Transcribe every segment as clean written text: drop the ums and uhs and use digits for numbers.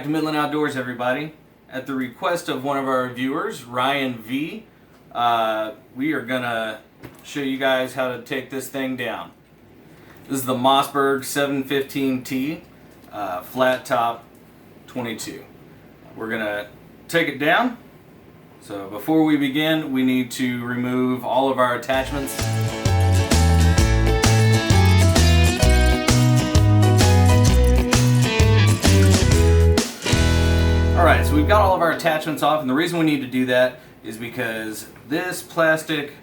to Midland Outdoors, everybody. At the request of one of our viewers, Ryan V, we are gonna show you guys how to take this thing down. This is the Mossberg 715T, flat top 22. We're gonna take it down. So before we begin, we need to remove all of our attachments. Alright, so we've got all of our attachments off, and the reason we need to do that is because this plastic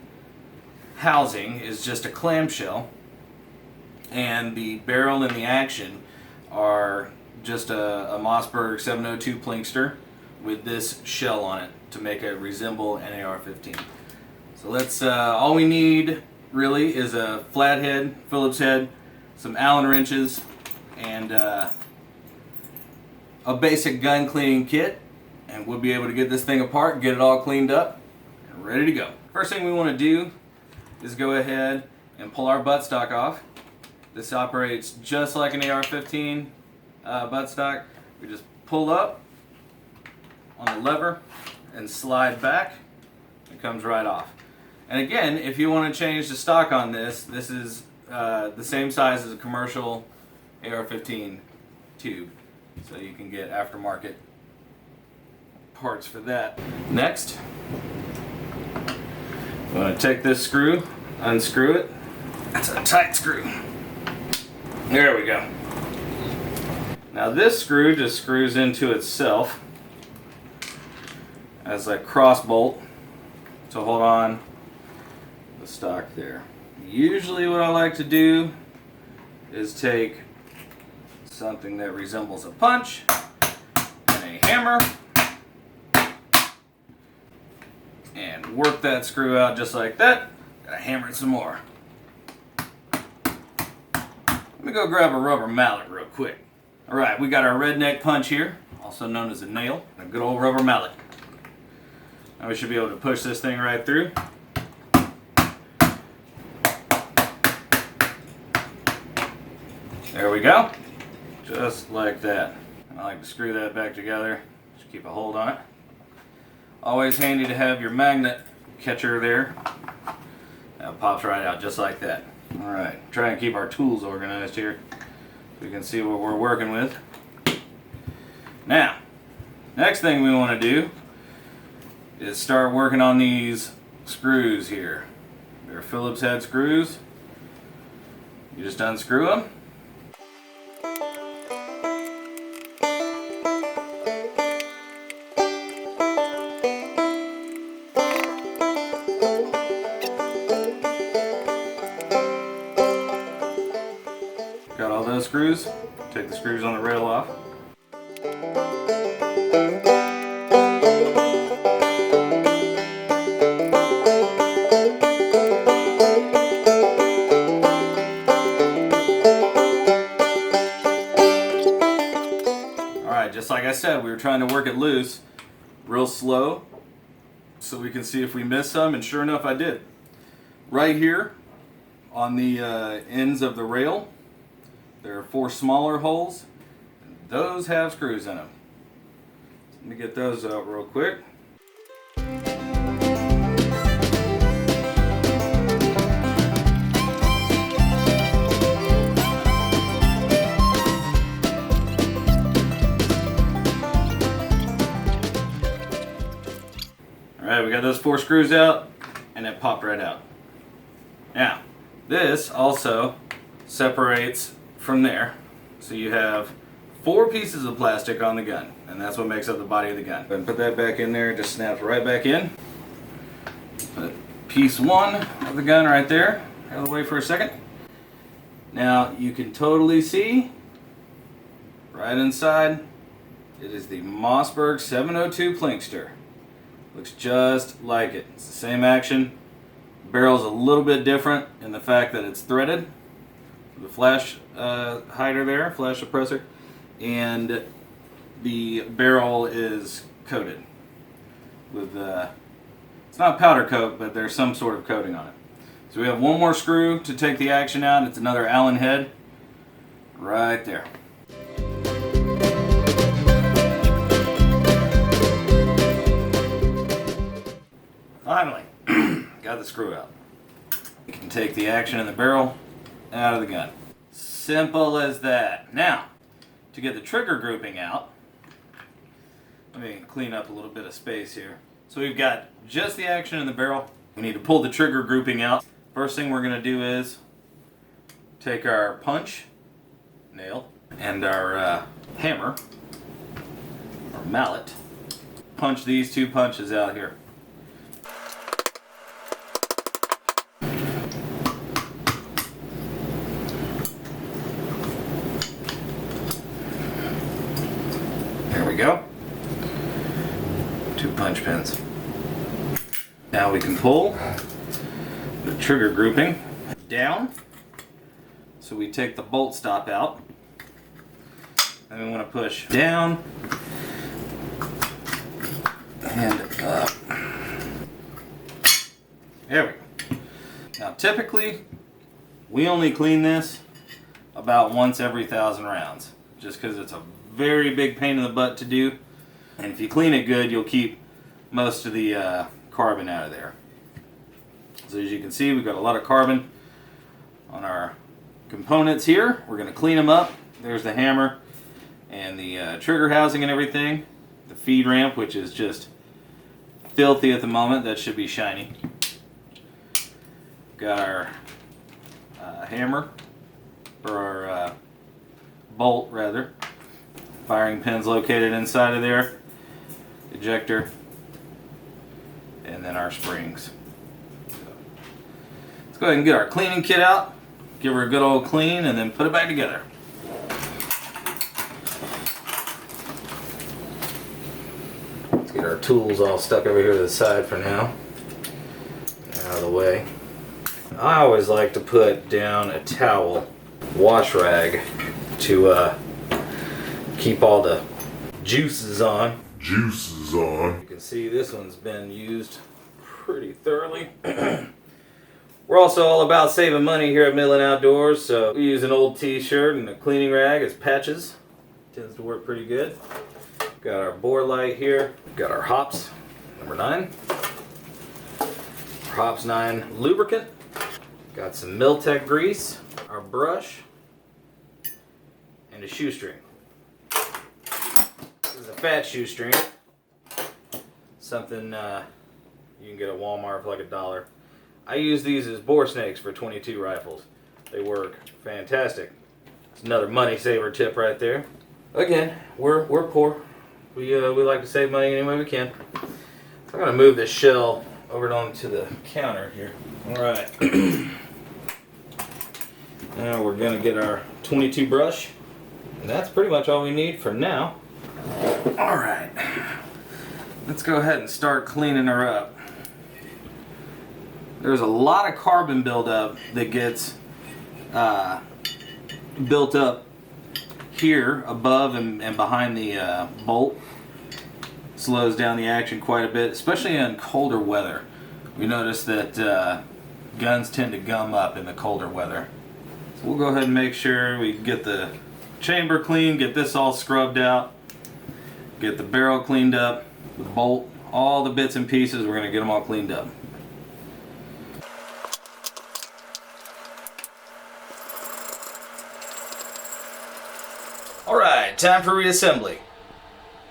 housing is just a clamshell, and the barrel and the action are just a Mossberg 702 Plinkster with this shell on it to make it resemble an AR-15. So let's, all we need really is a flathead, Phillips head, some Allen wrenches, and a basic gun cleaning kit, and we'll be able to get this thing apart, get it all cleaned up, and ready to go. First thing we want to do is go ahead and pull our buttstock off. This operates just like an AR-15 buttstock. We just pull up on the lever and slide back. It comes right off. And again, if you want to change the stock on this, this is the same size as a commercial AR-15 tube. So you can get aftermarket parts for that. Next, I'm going to take this screw, unscrew it. That's a tight screw. There we go. Now this screw just screws into itself as a cross bolt to hold on the stock there. Usually what I like to do is take something that resembles a punch and a hammer and work that screw out just like that. Gotta hammer it some more. Let me go grab a rubber mallet real quick. Alright, we got our redneck punch here, also known as a nail, and a good old rubber mallet. Now we should be able to push this thing right through. There we go. Just like that. And I like to screw that back together. Just keep a hold on it. Always handy to have your magnet catcher there. That pops right out just like that. Alright, try and keep our tools organized here so we can see what we're working with. Now, next thing we want to do is start working on these screws here. They're Phillips head screws. You just unscrew them. Got all those screws. Take the screws on the rail off. Alright, just like I said, we were trying to work it loose, real slow, so we can see if we missed some, and sure enough I did. Right here on the ends of the rail, there are 4 smaller holes, and those have screws in them. Let me get those out real quick. Alright, we got those 4 screws out, and it popped right out. Now, this also separates from there, so you have 4 pieces of plastic on the gun, and that's what makes up the body of the gun. Go ahead and put that back in there. It just snaps right back in. Put piece 1 of the gun right there out of the way for a second. Now you can totally see right inside it is the Mossberg 702 Plinkster. Looks just like it. It's the same action. The barrel's a little bit different in the fact that it's threaded. The flash hider there, flash suppressor, and the barrel is coated with it's not powder coat, but there's some sort of coating on it. So we have one more screw to take the action out. It's another Allen head right there. Finally, got the screw out. You can take the action in the barrel out of the gun. Simple as that. Now, to get the trigger grouping out, let me clean up a little bit of space here. So we've got just the action in the barrel. We need to pull the trigger grouping out. First thing we're going to do is take our punch nail and our hammer, or mallet, punch these two punches out here. There we go. 2 punch pins. Now we can pull the trigger grouping down. So we take the bolt stop out. And we want to push down and up. There we go. Now typically, we only clean this about once every 1,000 rounds. Just because it's a very big pain in the butt to do. And if you clean it good, you'll keep most of the carbon out of there. So as you can see, we've got a lot of carbon on our components here. We're going to clean them up. There's the hammer and the trigger housing and everything. The feed ramp, which is just filthy at the moment. That should be shiny. Got our hammer, or our bolt rather. Firing pins located inside of there. Ejector. And then our springs. So, let's go ahead and get our cleaning kit out. Give her a good old clean and then put it back together. Let's get our tools all stuck over here to the side for now. Out of the way. I always like to put down a towel, wash rag, to keep all the juices on. You can see this one's been used pretty thoroughly. We're also all about saving money here at Midland Outdoors, so we use an old t-shirt and a cleaning rag as patches. Tends to work pretty good. Got our bore light here. Got our hops, number 9. Our hops 9 lubricant. Got some Miltech grease, our brush, and a shoestring. This is a fat shoestring. Something you can get at Walmart for like $1. I use these as bore snakes for 22 rifles. They work fantastic. It's another money saver tip right there. Again, we're poor. We like to save money any way we can. So I'm gonna move this shell over onto the counter here. All right. Now we're gonna get our 22 brush. And that's pretty much all we need for now. All right. Let's go ahead and start cleaning her up. There's a lot of carbon buildup that gets built up here above and behind the bolt. Slows down the action quite a bit, especially in colder weather. We notice that guns tend to gum up in the colder weather. So we'll go ahead and make sure we get the chamber clean, get this all scrubbed out, get the barrel cleaned up, the bolt, all the bits and pieces, we're going to get them all cleaned up. Alright, time for reassembly.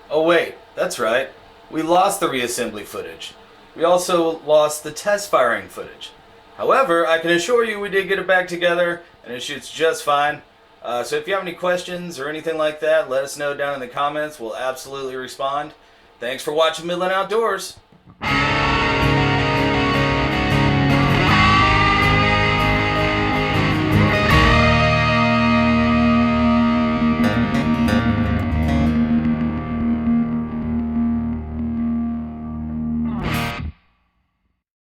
Oh wait, that's right. We lost the reassembly footage. We also lost the test firing footage. However, I can assure you we did get it back together and it shoots just fine. So if you have any questions or anything like that, let us know down in the comments. We'll absolutely respond. Thanks for watching Midland Outdoors.